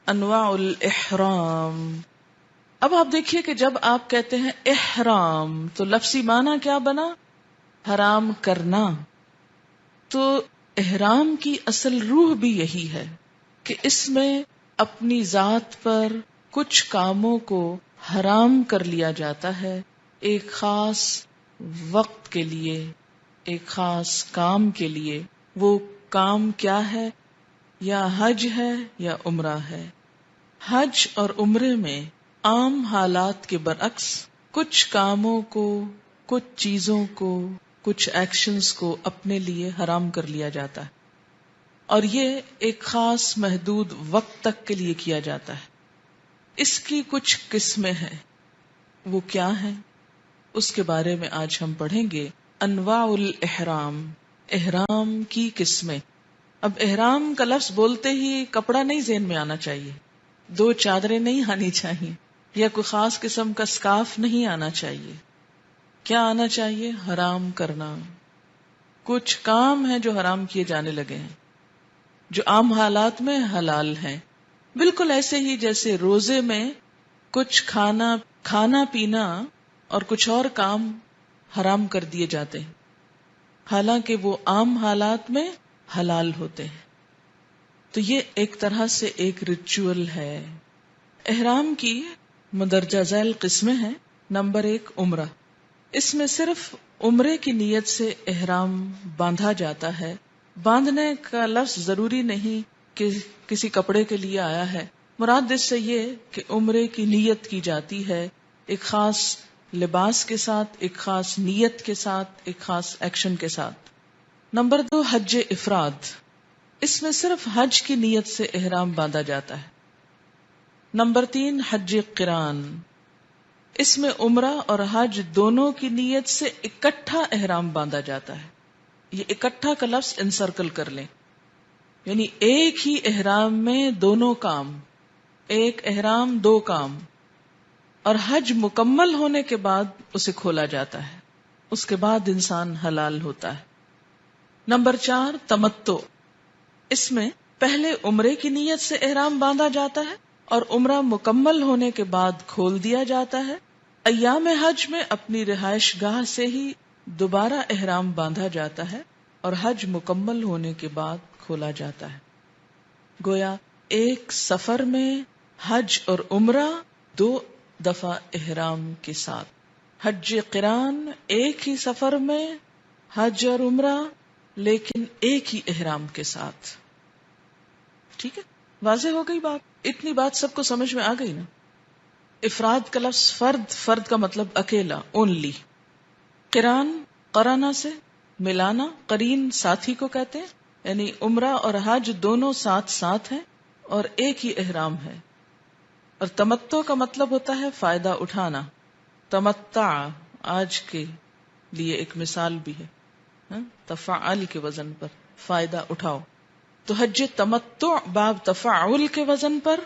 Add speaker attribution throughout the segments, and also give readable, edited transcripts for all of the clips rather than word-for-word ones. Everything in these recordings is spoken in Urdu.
Speaker 1: انواع الاحرام. اب آپ دیکھیے کہ جب آپ کہتے ہیں احرام تو لفظی معنی کیا بنا؟ حرام کرنا. تو احرام کی اصل روح بھی یہی ہے کہ اس میں اپنی ذات پر کچھ کاموں کو حرام کر لیا جاتا ہے ایک خاص وقت کے لیے، ایک خاص کام کے لیے. وہ کام کیا ہے؟ یا حج ہے یا عمرہ ہے. حج اور عمرے میں عام حالات کے برعکس کچھ کاموں کو، کچھ چیزوں کو، کچھ ایکشنز کو اپنے لیے حرام کر لیا جاتا ہے، اور یہ ایک خاص محدود وقت تک کے لیے کیا جاتا ہے. اس کی کچھ قسمیں ہیں. وہ کیا ہیں؟ اس کے بارے میں آج ہم پڑھیں گے. انواع الاحرام، احرام کی قسمیں. اب احرام کا لفظ بولتے ہی کپڑا نہیں ذہن میں آنا چاہیے، دو چادریں نہیں آنی چاہیے، یا کوئی خاص قسم کا سکارف نہیں آنا چاہیے. کیا آنا چاہیے؟ حرام کرنا. کچھ کام ہیں جو حرام کیے جانے لگے ہیں، جو عام حالات میں حلال ہیں. بالکل ایسے ہی جیسے روزے میں کچھ کھانا پینا اور کچھ اور کام حرام کر دیے جاتے ہیں، حالانکہ وہ عام حالات میں حلال ہوتے ہیں. تو یہ ایک طرح سے ایک ریچول ہے. احرام کی مندرجہ ذیل قسمیں ہیں. نمبر 1، عمرہ. اس میں صرف عمرے کی نیت سے احرام باندھا جاتا ہے. باندھنے کا لفظ ضروری نہیں کہ کسی کپڑے کے لیے آیا ہے. مراد اس سے یہ کہ عمرے کی نیت کی جاتی ہے ایک خاص لباس کے ساتھ، ایک خاص نیت کے ساتھ، ایک خاص ایکشن کے ساتھ. نمبر 2، حج افراد. اس میں صرف حج کی نیت سے احرام باندھا جاتا ہے. نمبر 3، حج قران. اس میں عمرہ اور حج دونوں کی نیت سے اکٹھا احرام باندھا جاتا ہے. یہ اکٹھا کا لفظ انسرکل کر لیں، یعنی ایک ہی احرام میں دونوں کام، ایک احرام دو کام. اور حج مکمل ہونے کے بعد اسے کھولا جاتا ہے، اس کے بعد انسان حلال ہوتا ہے. نمبر 4، تمتع. اس میں پہلے عمرے کی نیت سے احرام باندھا جاتا ہے اور عمرہ مکمل ہونے کے بعد کھول دیا جاتا ہے. ایام حج میں اپنی رہائش گاہ سے ہی دوبارہ احرام باندھا جاتا ہے اور حج مکمل ہونے کے بعد کھولا جاتا ہے. گویا ایک سفر میں حج اور عمرہ 2 دفعہ احرام کے ساتھ. حج قران ایک ہی سفر میں حج اور عمرہ، لیکن ایک ہی احرام کے ساتھ. ٹھیک ہے، واضح ہو گئی بات؟ اتنی بات سب کو سمجھ میں آ گئی نا؟ افراد کا لفظ فرد، فرد کا مطلب اکیلا، اونلی. قران، قرانہ سے ملانا، قرین ساتھی کو کہتے ہیں، یعنی عمرہ اور حج دونوں ساتھ ساتھ ہیں اور ایک ہی احرام ہے. اور تمتع کا مطلب ہوتا ہے فائدہ اٹھانا. تمتع آج کے لیے ایک مثال بھی ہے، تفعل کے وزن پر، فائدہ اٹھاؤ. تو حج تمتع باب تفعل کے وزن پر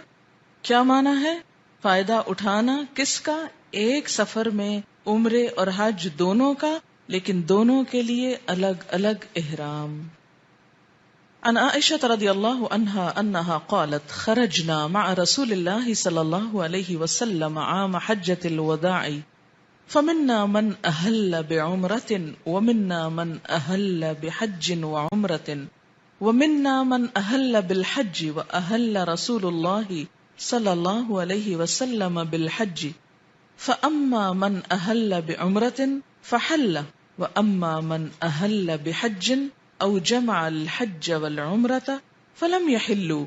Speaker 1: کیا معنی ہے؟ فائدہ اٹھانا. کس کا؟ ایک سفر میں عمرے اور حج دونوں کا، لیکن دونوں کے لیے الگ الگ احرام. عن عائشة رضی اللہ عنہا انہا قالت خرجنا مع رسول اللہ صلی اللہ علیہ وسلم عام حجة الوداع فمنا من اہل بعمرة ومنا من اہل بحج وعمرة ومنا من اہل بالحج واہل رسول اللہ صلی اللہ علیہ وسلم بالحج فاما من اہل بعمرة فحل واما من اہل بحج او جمع الحج والعمرة فلم يحلوا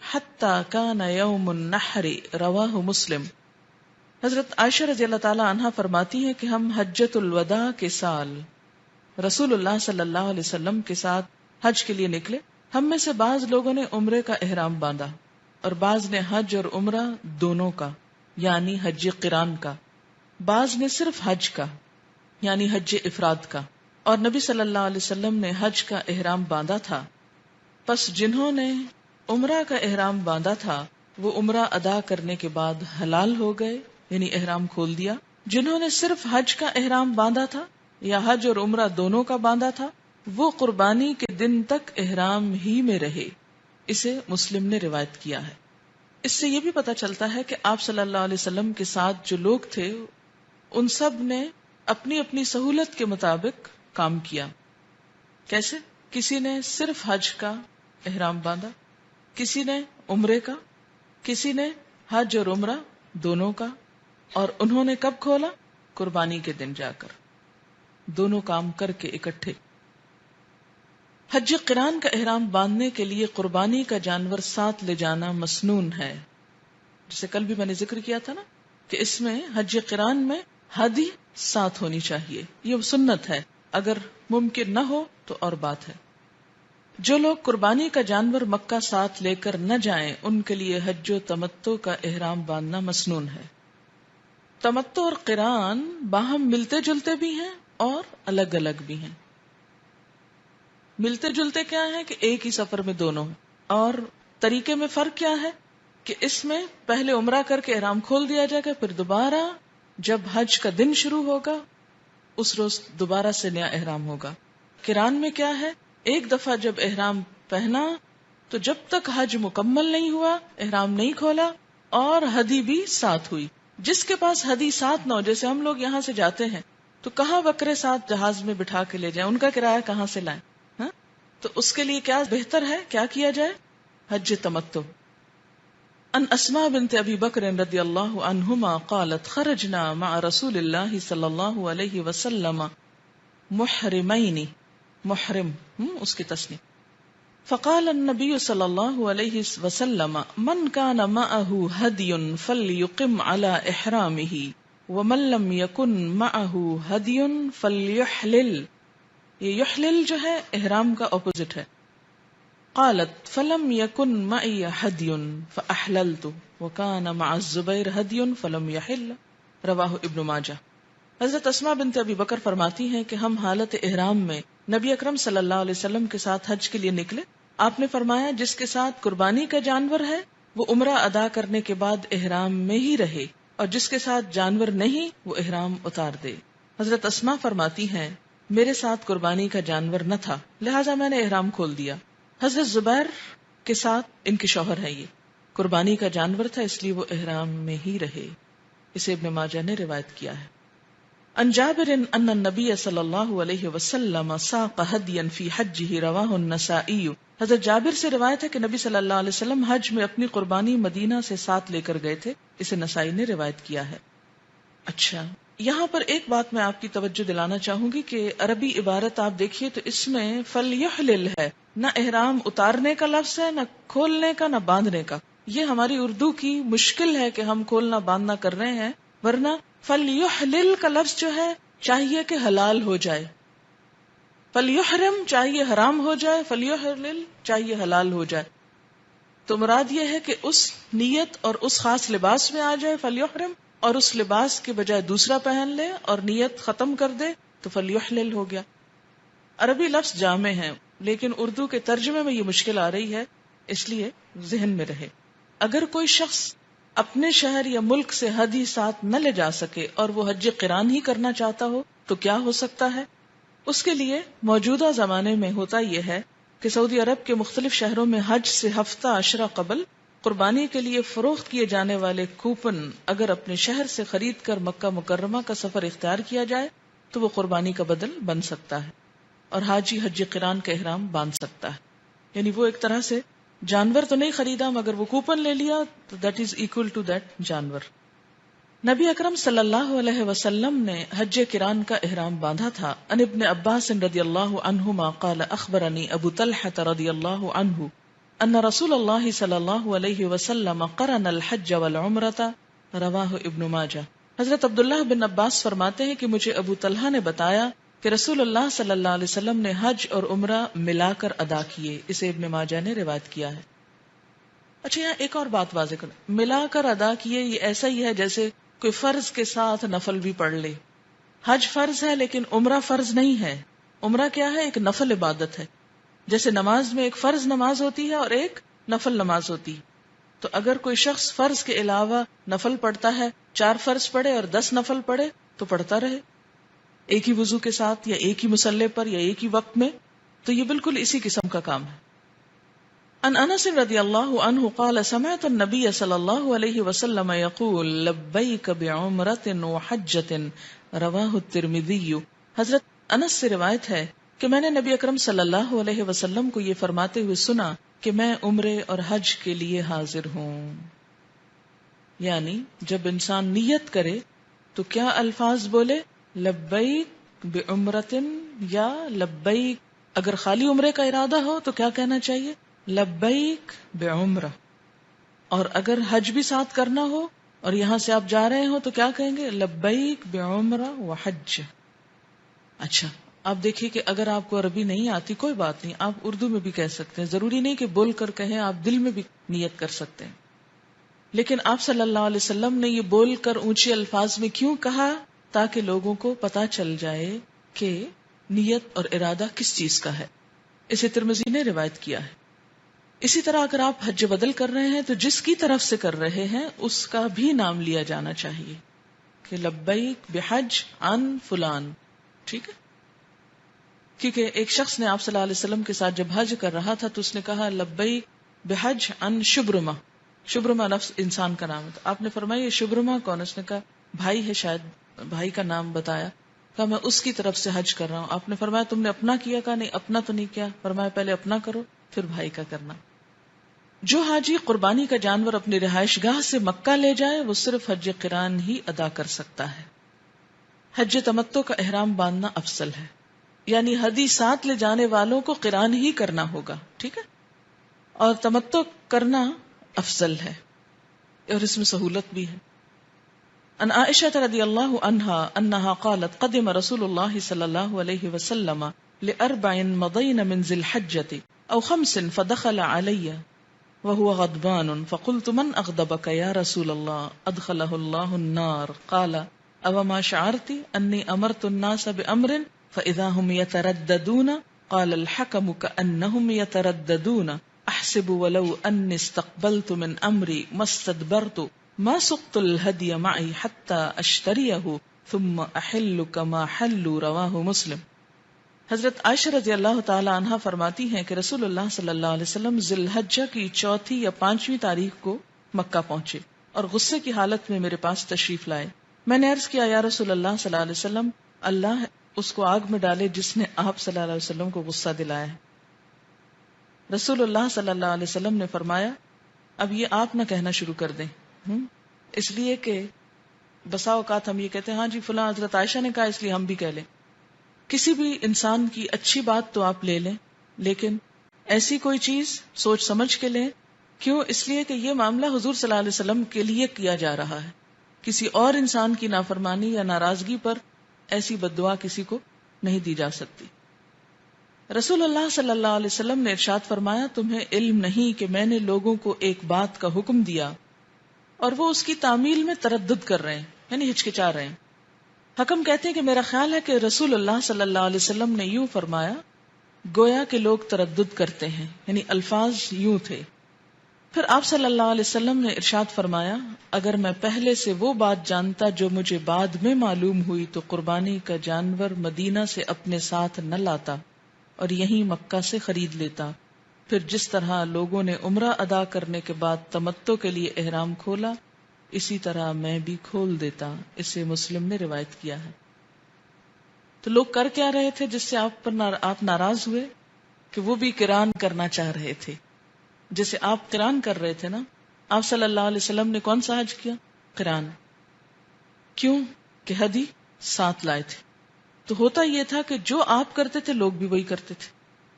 Speaker 1: حتى كان يوم النحر. رواہ مسلم. حضرت عائشہ رضی اللہ تعالی عنہا فرماتی ہیں کہ ہم حجۃ الوداع کے سال رسول اللہ صلی اللہ علیہ وسلم کے ساتھ حج کے لیے نکلے. ہم میں سے بعض لوگوں نے عمرے کا احرام باندھا اور بعض نے حج اور عمرہ دونوں کا یعنی حج قران کا، بعض نے صرف حج کا یعنی حج افراد کا. اور نبی صلی اللہ علیہ وسلم نے حج کا احرام باندھا تھا. پس جنہوں نے عمرہ کا احرام باندھا تھا وہ عمرہ ادا کرنے کے بعد حلال ہو گئے، یعنی احرام کھول دیا. جنہوں نے صرف حج کا احرام باندھا تھا یا حج اور عمرہ دونوں کا باندھا تھا وہ قربانی کے دن تک احرام ہی میں رہے. اسے مسلم نے روایت کیا ہے. اس سے یہ بھی پتہ چلتا ہے کہ آپ صلی اللہ علیہ وسلم کے ساتھ جو لوگ تھے ان سب نے اپنی اپنی سہولت کے مطابق کام کیا. کیسے؟ کسی نے صرف حج کا احرام باندھا، کسی نے عمرے کا، کسی نے حج اور عمرہ دونوں کا، اور انہوں نے کب کھولا؟ قربانی کے دن جا کر، دونوں کام کر کے اکٹھے. حج قران کا احرام باندھنے کے لیے قربانی کا جانور ساتھ لے جانا مسنون ہے. جسے کل بھی میں نے ذکر کیا تھا نا کہ اس میں حج قران میں ہدی ساتھ ہونی چاہیے، یہ سنت ہے. اگر ممکن نہ ہو تو اور بات ہے. جو لوگ قربانی کا جانور مکہ ساتھ لے کر نہ جائیں ان کے لیے حج و تمتع کا احرام باندھنا مسنون ہے. تمتع اور قران باہم ملتے جلتے بھی ہیں اور الگ الگ بھی ہیں. ملتے جلتے کیا ہے کہ ایک ہی سفر میں دونوں ہیں، اور طریقے میں فرق کیا ہے کہ اس میں پہلے عمرہ کر کے احرام کھول دیا جائے گا، پھر دوبارہ جب حج کا دن شروع ہوگا اس روز دوبارہ سے نیا احرام ہوگا. قران میں کیا ہے، ایک دفعہ جب احرام پہنا تو جب تک حج مکمل نہیں ہوا احرام نہیں کھولا، اور ہدی بھی ساتھ ہوئی. جس کے پاس ہدی ساتھ نہ ہو، جیسے ہم لوگ یہاں سے جاتے ہیں تو کہاں بکرے ساتھ جہاز میں بٹھا کے لے جائیں، ان کا کرایہ کہاں سے لائیں؟ تو اس کے لیے کیا بہتر ہے، کیا کیا جائے؟ حج تمتع. ان اسماء بنت ابی بکر رضی اللہ عنہما قالت خرجنا مع رسول اللہ صلی اللہ علیہ وسلم محرمین، محرم اس کی تصنیف. فقال النبی صلی اللہ علیہ وسلم من كان معه هدی فليقم على احرامه ومن لم يكن معه هدی فليحلل. یہ یحلل جو ہے احرام کا اپوزٹ ہے. قالت فلم يكن معي هدي فاحللت وكان مع الزبير هدي فلم يحل. رواہ ابن ماجہ. حضرت اسماء بنت ابی بکر فرماتی ہیں کہ ہم حالت احرام میں نبی اکرم صلی اللہ علیہ وسلم کے ساتھ حج کے لیے نکلے. آپ نے فرمایا جس کے ساتھ قربانی کا جانور ہے وہ عمرہ ادا کرنے کے بعد احرام میں ہی رہے، اور جس کے ساتھ جانور نہیں وہ احرام اتار دے. حضرت اسماء فرماتی ہیں میرے ساتھ قربانی کا جانور نہ تھا لہٰذا میں نے احرام کھول دیا. حضرت زبیر کے ساتھ ان کے شوہر ہے، یہ قربانی کا جانور تھا اس لیے وہ احرام میں ہی رہے. اسے ابن ماجہ نے روایت کیا ہے. ان جابر ان النبی صلی اللہ علیہ وسلم ساق ہدیا فی حجہ رواہ النسائی. حضرت جابر سے روایت ہے کہ نبی صلی اللہ علیہ وسلم حج میں اپنی قربانی مدینہ سے ساتھ لے کر گئے تھے. اسے نسائی نے روایت کیا ہے. اچھا، یہاں پر ایک بات میں آپ کی توجہ دلانا چاہوں گی کہ عربی عبارت آپ دیکھیے تو اس میں فلیحلل ہے، نہ احرام اتارنے کا لفظ ہے، نہ کھولنے کا، نہ باندھنے کا. یہ ہماری اردو کی مشکل ہے کہ ہم کھولنا باندھنا کر رہے ہیں، ورنہ فلیحلل کا لفظ جو ہے چاہیے کہ حلال ہو جائے. فلیحرم چاہیے حرام ہو جائے، فلیحلل چاہیے حلال ہو جائے. تو مراد یہ ہے کہ اس نیت اور اس خاص لباس میں آ جائے فلیحرم، اور اس لباس کے بجائے دوسرا پہن لے اور نیت ختم کر دے تو فلیحلل ہو گیا. عربی لفظ جامع ہے لیکن اردو کے ترجمے میں یہ مشکل آ رہی ہے، اس لیے ذہن میں رہے. اگر کوئی شخص اپنے شہر یا ملک سے ہدی ساتھ نہ لے جا سکے اور وہ حج قران ہی کرنا چاہتا ہو تو کیا ہو سکتا ہے؟ اس کے لیے موجودہ زمانے میں ہوتا یہ ہے کہ سعودی عرب کے مختلف شہروں میں حج سے ہفتہ عشرہ قبل قربانی کے لیے فروخت کیے جانے والے کوپن اگر اپنے شہر سے خرید کر مکہ مکرمہ کا سفر اختیار کیا جائے تو وہ قربانی کا بدل بن سکتا ہے اور حاجی حج قران کا احرام باندھ سکتا ہے. یعنی وہ ایک طرح سے جانور تو نہیں خریدا مگر وہ کوپن لے لیا تو that is equal to that جانور. نبی اکرم صلی اللہ علیہ وسلم نے حج قران کا احرام باندھا تھا. ان ابن عباس رضی اللہ عنہما قال اخبرنی ابو طلحہ رضی اللہ عنہ ان رسول اللہ صلی اللہ علیہ وسلم قرن الحج والعمرۃ. رواہ ابن ماجہ. حضرت عبداللہ بن عباس فرماتے ہیں کہ مجھے ابو طلحہ نے بتایا کہ رسول اللہ صلی اللہ علیہ وسلم نے حج اور عمرہ ملا کر ادا کیے. اسے ابن ماجہ نے روایت کیا ہے. اچھا، یہاں ایک اور بات واضح کریں، ملا کر ادا کیے یہ ایسا ہی ہے جیسے کوئی فرض کے ساتھ نفل بھی پڑھ لے. حج فرض ہے لیکن عمرہ فرض نہیں ہے. عمرہ کیا ہے؟ ایک نفل عبادت ہے. جیسے نماز میں ایک فرض نماز ہوتی ہے اور ایک نفل نماز ہوتی ہے. تو اگر کوئی شخص فرض کے علاوہ نفل پڑھتا ہے، 4 فرض پڑھے اور 10 نفل پڑھے تو پڑھتا رہے ایک ہی وضو کے ساتھ یا ایک ہی مصلی پر یا ایک ہی وقت میں، تو یہ بالکل اسی قسم کا کام ہے. عن انس رضی اللہ عنہ قال سمعت النبی صلی اللہ علیہ وسلم یقول لبیک بعمرۃ وحجۃ رواہ الترمذی. حضرت انس سے روایت ہے کہ میں نے نبی اکرم صلی اللہ علیہ وسلم کو یہ فرماتے ہوئے سنا کہ میں عمرے اور حج کے لیے حاضر ہوں. یعنی جب انسان نیت کرے تو کیا الفاظ بولے؟ لبیک بعمرۃ یا لبیک. اگر خالی عمرے کا ارادہ ہو تو کیا کہنا چاہیے؟ لبیک بعمرہ. اور اگر حج بھی ساتھ کرنا ہو اور یہاں سے آپ جا رہے ہو تو کیا کہیں گے؟ لبیک بعمرہ وحج. اچھا آپ دیکھیے کہ اگر آپ کو عربی نہیں آتی کوئی بات نہیں، آپ اردو میں بھی کہہ سکتے ہیں، ضروری نہیں کہ بول کر کہیں، آپ دل میں بھی نیت کر سکتے ہیں. لیکن آپ صلی اللہ علیہ وسلم نے یہ بول کر اونچے الفاظ میں کیوں کہا؟ تاکہ لوگوں کو پتا چل جائے کہ نیت اور ارادہ کس چیز کا ہے. اسے ترمذی نے روایت کیا ہے. اسی طرح اگر آپ حج بدل کر رہے ہیں تو جس کی طرف سے کر رہے ہیں اس کا بھی نام لیا جانا چاہیے کہ لبیک بحج عن فلان. ٹھیک ہے، کیونکہ ایک شخص نے آپ صلی اللہ علیہ وسلم کے ساتھ جب حج کر رہا تھا تو اس نے کہا لبیک بحج عن شبرمہ. شبرمہ لفظ انسان کا نام ہے. آپ نے فرمایا یہ شبرمہ کون؟ اس نے کہا بھائی ہے، شاید بھائی کا نام بتایا. کہا میں اس کی طرف سے حج کر رہا ہوں. آپ نے فرمایا تم نے اپنا کیا؟ کہا نہیں اپنا تو نہیں کیا. فرمایا پہلے اپنا کرو پھر بھائی کا کرنا. جو حاجی قربانی کا جانور اپنی رہائش گاہ سے مکہ لے جائے وہ صرف حج قران ہی ادا کر سکتا ہے. حج تمتع کا احرام باندھنا افضل ہے، یعنی ہدی ساتھ لے جانے والوں کو قران ہی کرنا ہوگا. ٹھیک ہے، اور تمتع کرنا افضل ہے اور اس میں سہولت بھی ہے. ان عائشہ رضی اللہ عنہا انہا قالت قدم رسول اللہ صلی اللہ علیہ وسلم لأربع مضین من ذی الحجۃ او 5 فدخل علی وهو غضبان فقلت من اغضبك يا رسول الله ادخله الله النار قال او ما شعرت انی امرت الناس بامر فاذا هم يترددون قال الحكم كأنهم يترددون احسب ولو انی استقبلت من امری ما استدبرت ما سقت الهدي معي حتى اشتريه ثم احل كما حلوا رواہ مسلم. حضرت عائشہ رضی اللہ تعالی عنہا فرماتی ہیں کہ رسول اللہ صلی اللہ علیہ وسلم ذی الحجہ کی 4 یا 5 تاریخ کو مکہ پہنچے اور غصے کی حالت میں میرے پاس تشریف لائے. میں نے عرض کیا یا رسول اللہ صلی اللہ علیہ وسلم اللہ اس کو آگ میں ڈالے جس نے آپ صلی اللہ علیہ وسلم کو غصہ دلایا ہے. رسول اللہ صلی اللہ علیہ وسلم نے فرمایا اب یہ آپ نہ کہنا شروع کر دیں، اس لیے کہ بسا اوقات ہم یہ کہتے ہیں ہاں جی فلاں حضرت عائشہ نے کہا اس لیے ہم بھی کہہ لیں. کسی بھی انسان کی اچھی بات تو آپ لے لیں لیکن ایسی کوئی چیز سوچ سمجھ کے لیں. کیوں؟ اس لیے کہ یہ معاملہ حضور صلی اللہ علیہ وسلم کے لیے کیا جا رہا ہے. کسی اور انسان کی نافرمانی یا ناراضگی پر ایسی بددعا کسی کو نہیں دی جا سکتی. رسول اللہ صلی اللہ علیہ وسلم نے ارشاد فرمایا تمہیں علم نہیں کہ میں نے لوگوں کو ایک بات کا حکم دیا اور وہ اس کی تعمیل میں تردد کر رہے ہیں، یعنی ہچکچا رہے ہیں. حکم کہتے ہیں کہ میرا خیال ہے کہ رسول اللہ صلی اللہ علیہ وسلم نے یوں فرمایا گویا کہ لوگ تردد کرتے ہیں، یعنی الفاظ یوں تھے. پھر آپ صلی اللہ علیہ وسلم نے ارشاد فرمایا اگر میں پہلے سے وہ بات جانتا جو مجھے بعد میں معلوم ہوئی تو قربانی کا جانور مدینہ سے اپنے ساتھ نہ لاتا اور یہیں مکہ سے خرید لیتا. پھر جس طرح لوگوں نے عمرہ ادا کرنے کے بعد تمتع کے لیے احرام کھولا اسی طرح میں بھی کھول دیتا. اسے مسلم نے روایت کیا ہے. تو لوگ کر کیا رہے تھے جس سے آپ ناراض ہوئے؟ کہ وہ بھی قران کرنا چاہ رہے تھے جیسے آپ قران کر رہے تھے نا. آپ صلی اللہ علیہ وسلم نے کون سا حج کیا؟ قران. کیوں؟ کہ ہدی ساتھ لائے تھے. تو ہوتا یہ تھا کہ جو آپ کرتے تھے لوگ بھی وہی کرتے تھے.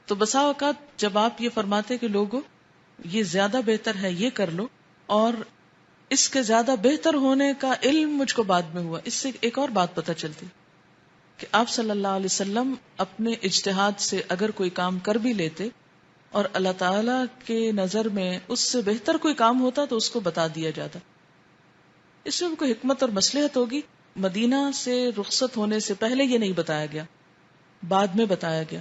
Speaker 1: تو بسا اوقات جب آپ یہ فرماتے کہ لوگوں یہ زیادہ بہتر ہے یہ کر لو اور اس کے زیادہ بہتر ہونے کا علم مجھ کو بعد میں ہوا، اس سے ایک اور بات پتہ چلتی کہ آپ صلی اللہ علیہ وسلم اپنے اجتہاد سے اگر کوئی کام کر بھی لیتے اور اللہ تعالی کے نظر میں اس سے بہتر کوئی کام ہوتا تو اس کو بتا دیا جاتا. اس میں کوئی حکمت اور مصلحت ہوگی. مدینہ سے رخصت ہونے سے پہلے یہ نہیں بتایا گیا، بعد میں بتایا گیا.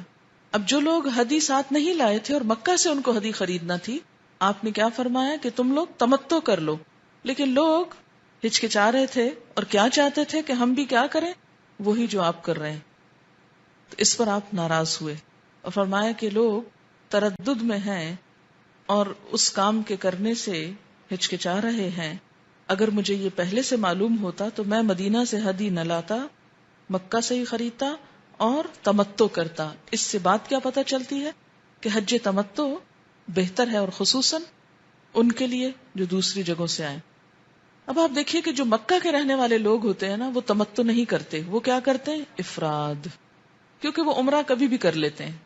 Speaker 1: اب جو لوگ ہدی ساتھ نہیں لائے تھے اور مکہ سے ان کو ہدی خریدنا تھی آپ نے کیا فرمایا کہ تم لوگ تمتع کر لو. لیکن لوگ ہچکچا رہے تھے اور کیا چاہتے تھے کہ ہم بھی کیا کریں وہی جو آپ کر رہے ہیں. تو اس پر آپ ناراض ہوئے اور فرمایا کہ لوگ تردد میں ہیں اور اس کام کے کرنے سے ہچکچا رہے ہیں، اگر مجھے یہ پہلے سے معلوم ہوتا تو میں مدینہ سے ہدی نہ لاتا، مکہ سے ہی خریدتا اور تمتع کرتا۔ اس سے بات کیا پتہ چلتی ہے کہ حج تمتع بہتر ہے، اور خصوصاً ان کے لیے جو دوسری جگہوں سے آئیں۔ اب آپ دیکھیے کہ جو مکہ کے رہنے والے لوگ ہوتے ہیں نا، وہ تمتع نہیں کرتے، وہ کیا کرتے ہیں؟ افراد، کیونکہ وہ عمرہ کبھی بھی کر لیتے ہیں۔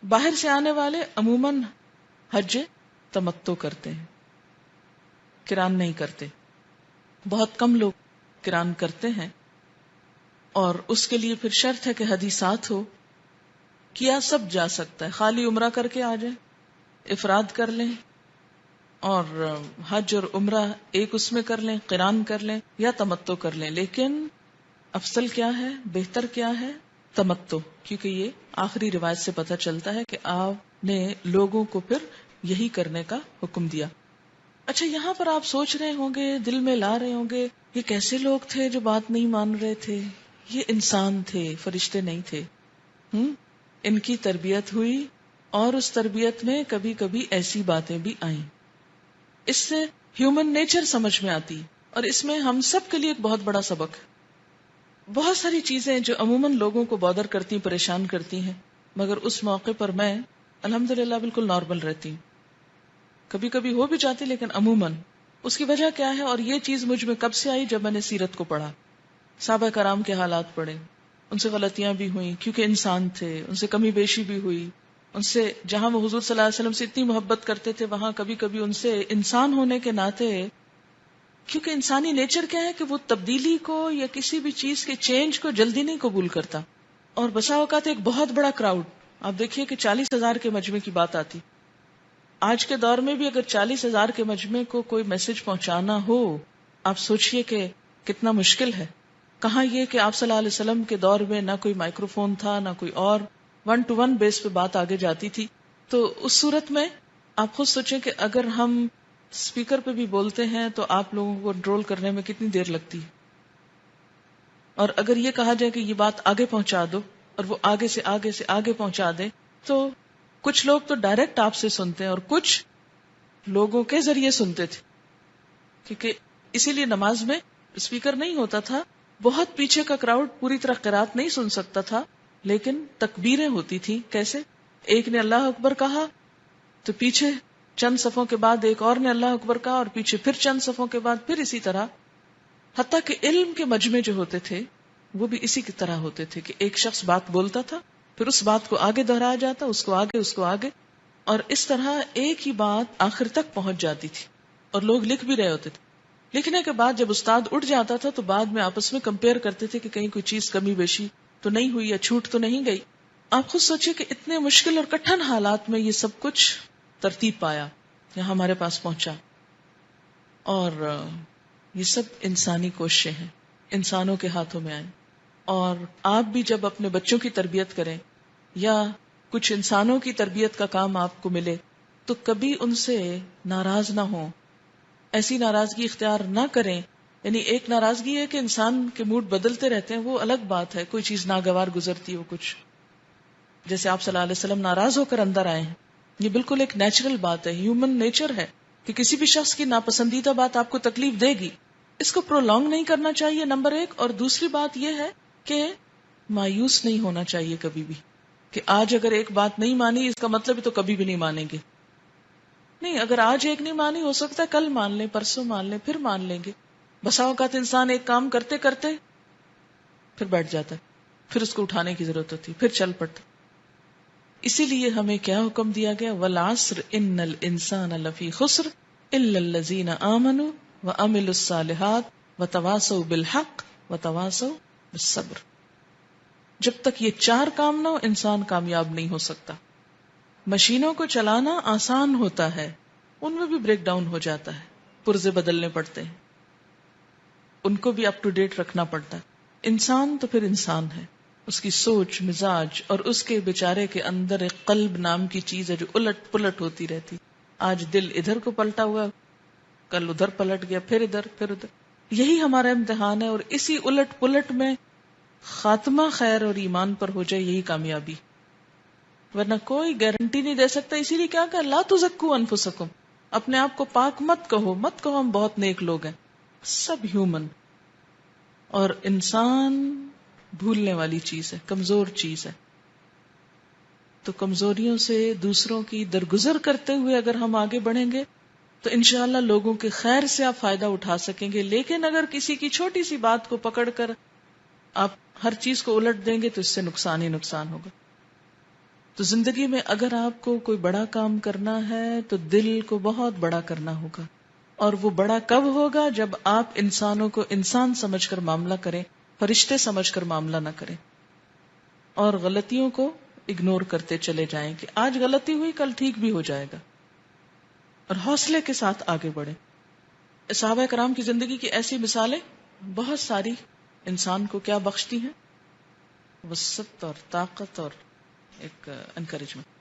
Speaker 1: باہر سے آنے والے عموماً حج تمتع کرتے ہیں، قران نہیں کرتے، بہت کم لوگ قران کرتے ہیں، اور اس کے لیے پھر شرط ہے کہ ہدی ساتھ ہو۔ کیا سب جا سکتا ہے، خالی عمرہ کر کے آ جائیں، افراد کر لیں اور حج اور عمرہ ایک اس میں کر لیں، قران کر لیں یا تمتع کر لیں، لیکن افضل کیا ہے، بہتر کیا ہے؟ تمتع، کیونکہ یہ آخری روایت سے پتہ چلتا ہے کہ آپ نے لوگوں کو پھر یہی کرنے کا حکم دیا۔ اچھا، یہاں پر آپ سوچ رہے ہوں گے، دل میں لا رہے ہوں گے، یہ کیسے لوگ تھے جو بات نہیں مان رہے تھے؟ یہ انسان تھے، فرشتے نہیں تھے۔ ان کی تربیت ہوئی اور اس تربیت میں کبھی کبھی ایسی باتیں بھی آئیں، اس سے ہیومن نیچر سمجھ میں آتی، اور اس میں ہم سب کے لیے ایک بہت بڑا سبق ہے۔ بہت ساری چیزیں جو عموماً لوگوں کو بادر کرتی، پریشان کرتی ہیں، مگر اس موقع پر میں الحمدللہ بالکل نارمل رہتی ہوں۔ کبھی کبھی ہو بھی جاتی، لیکن عموماً اس کی وجہ کیا ہے؟ اور یہ چیز مجھ میں کب سے آئی؟ جب میں نے سیرت کو پڑھا، صحابہ کرام کے حالات پڑھے، ان سے غلطیاں بھی ہوئیں کیونکہ انسان تھے، ان سے کمی بیشی بھی ہوئی، ان سے جہاں وہ حضور صلی اللہ علیہ وسلم سے اتنی محبت کرتے تھے، وہاں کبھی کبھی ان سے انسان ہونے کے ناطے، کیونکہ انسانی نیچر کیا ہے کہ وہ تبدیلی کو یا کسی بھی چیز کے چینج کو جلدی نہیں قبول کرتا، اور بسا اوقات ایک بہت بڑا کراؤڈ، آپ دیکھیے کہ 40,000 کے مجمع کی بات آتی، آج کے دور میں بھی اگر 40,000 کے مجمع کو کوئی میسج پہنچانا ہو، آپ سوچئے کہ کتنا مشکل ہے۔ کہاں یہ کہ آپ صلی اللہ علیہ وسلم کے دور میں نہ کوئی مائکرو فون تھا، نہ کوئی اور، 1 to 1 بیس پہ بات آگے جاتی تھی۔ تو اس صورت میں آپ خود سوچیں کہ اگر ہم اسپیکر پہ بھی بولتے ہیں تو آپ لوگوں کو کنٹرول کرنے میں کتنی دیر لگتی ہے، اور اگر یہ کہا جائے کہ یہ بات آگے پہنچا دو، اور وہ آگے سے آگے سے آگے پہنچا دے، تو کچھ لوگ تو ڈائریکٹ آپ سے سنتے ہیں اور کچھ لوگوں کے ذریعے سنتے تھے، کیونکہ اسی لیے نماز میں اسپیکر نہیں ہوتا تھا، بہت پیچھے کا کراؤڈ پوری طرح قرات نہیں سن سکتا تھا، لیکن تکبیریں ہوتی تھی۔ کیسے؟ ایک نے اللہ اکبر کہا تو پیچھے چند صفوں کے بعد ایک اور نے اللہ اکبر کہا، اور پیچھے پھر چند صفوں کے بعد پھر اسی طرح، حتیٰ کہ علم کے مجمع جو ہوتے تھے وہ بھی اسی کی طرح ہوتے تھے کہ ایک شخص بات بولتا تھا، پھر اس بات کو آگے دہرایا جاتا، اس کو آگے، اس کو آگے، اور اس طرح ایک ہی بات آخر تک پہنچ جاتی تھی، اور لوگ لکھ بھی رہے ہوتے تھے۔ لکھنے کے بعد جب استاد اٹھ جاتا تھا تو بعد میں آپس میں کمپیئر کرتے تھے کہ کہیں کوئی چیز کمی بیشی تو نہیں ہوئی یا چھوٹ تو نہیں گئی۔ آپ خود سوچئے کہ اتنے مشکل اور کٹھن حالات میں یہ سب کچھ ترتیب پایا، یہاں ہمارے پاس پہنچا، اور یہ سب انسانی کوششیں ہیں، انسانوں کے ہاتھوں میں آئیں۔ اور آپ بھی جب اپنے بچوں کی تربیت کریں یا کچھ انسانوں کی تربیت کا کام آپ کو ملے تو کبھی ان سے ناراض نہ ہوں، ایسی ناراضگی اختیار نہ کریں۔ یعنی ایک ناراضگی ہے کہ انسان کے موڈ بدلتے رہتے ہیں، وہ الگ بات ہے، کوئی چیز ناگوار گزرتی ہو کچھ، جیسے آپ صلی اللہ علیہ وسلم ناراض ہو کر اندر آئے ہیں، یہ بالکل ایک نیچرل بات ہے، ہیومن نیچر ہے کہ کسی بھی شخص کی ناپسندیدہ بات آپ کو تکلیف دے گی، اس کو پرولونگ نہیں کرنا چاہیے، نمبر 1، اور دوسری بات یہ ہے کہ مایوس نہیں ہونا چاہیے کبھی بھی کہ آج اگر ایک بات نہیں مانی اس کا مطلب تو کبھی بھی نہیں مانیں گے، نہیں، اگر آج ایک نہیں مانی ہو سکتا ہے کل مان لیں، پرسوں مان لیں، پھر مان لیں گے۔ بسا اوقات انسان ایک کام کرتے کرتے پھر بیٹھ جاتا ہے، پھر اس کو اٹھانے کی ضرورت ہوتی، پھر چل پڑتا۔ اسی لیے ہمیں کیا حکم دیا گیا؟ والعصر ان الانسان لفی خسر الا الذین آمنوا وعملوا الصالحات وتواصوا بالحق وتواصوا بالصبر۔ جب تک یہ 4 کام نہ ہو انسان کامیاب نہیں ہو سکتا۔ مشینوں کو چلانا آسان ہوتا ہے، ان میں بھی بریک ڈاؤن ہو جاتا ہے، پرزے بدلنے پڑتے ہیں، ان کو بھی اپ ٹو ڈیٹ رکھنا پڑتا ہے۔ انسان تو پھر انسان ہے، اس کی سوچ، مزاج، اور اس کے بیچارے کے اندر ایک قلب نام کی چیز ہے جو الٹ پلٹ ہوتی رہتی، آج دل ادھر کو پلٹا ہوا، کل ادھر پلٹ گیا، پھر ادھر، پھر ادھر۔ یہی ہمارا امتحان ہے، اور اسی الٹ پلٹ میں خاتمہ خیر اور ایمان پر ہو جائے، یہی کامیابی۔ ورنہ کوئی گارنٹی نہیں دے سکتا. اسی لیے کیا کہ لا تزکوا انفسکم، اپنے آپ کو پاک مت کہو ہم بہت نیک لوگ ہیں. سب ہیومن، اور انسان بھولنے والی چیز ہے، کمزور چیز ہے. تو کمزوریوں سے دوسروں کی درگزر کرتے ہوئے اگر ہم آگے بڑھیں گے تو انشاءاللہ لوگوں کے خیر سے آپ فائدہ اٹھا سکیں گے. لیکن اگر کسی کی چھوٹی سی بات کو پکڑ کر آپ ہر چیز کو الٹ دیں گے تو اس سے نقصان ہی نقصان ہوگا. تو زندگی میں اگر آپ کو کوئی بڑا کام کرنا ہے تو دل کو بہت بڑا کرنا ہوگا. اور وہ بڑا کب ہوگا؟ جب آپ انسانوں کو انسان سمجھ کر معاملہ کریں، فرشتے سمجھ کر معاملہ نہ کریں، اور غلطیوں کو اگنور کرتے چلے جائیں کہ آج غلطی ہوئی کل ٹھیک بھی ہو جائے گا، اور حوصلے کے ساتھ آگے بڑھیں. صحابہ کرام کی زندگی کی ایسی مثالیں بہت ساری انسان کو کیا بخشتی ہیں؟ وسعت اور طاقت اور ایک انکریجمنٹ.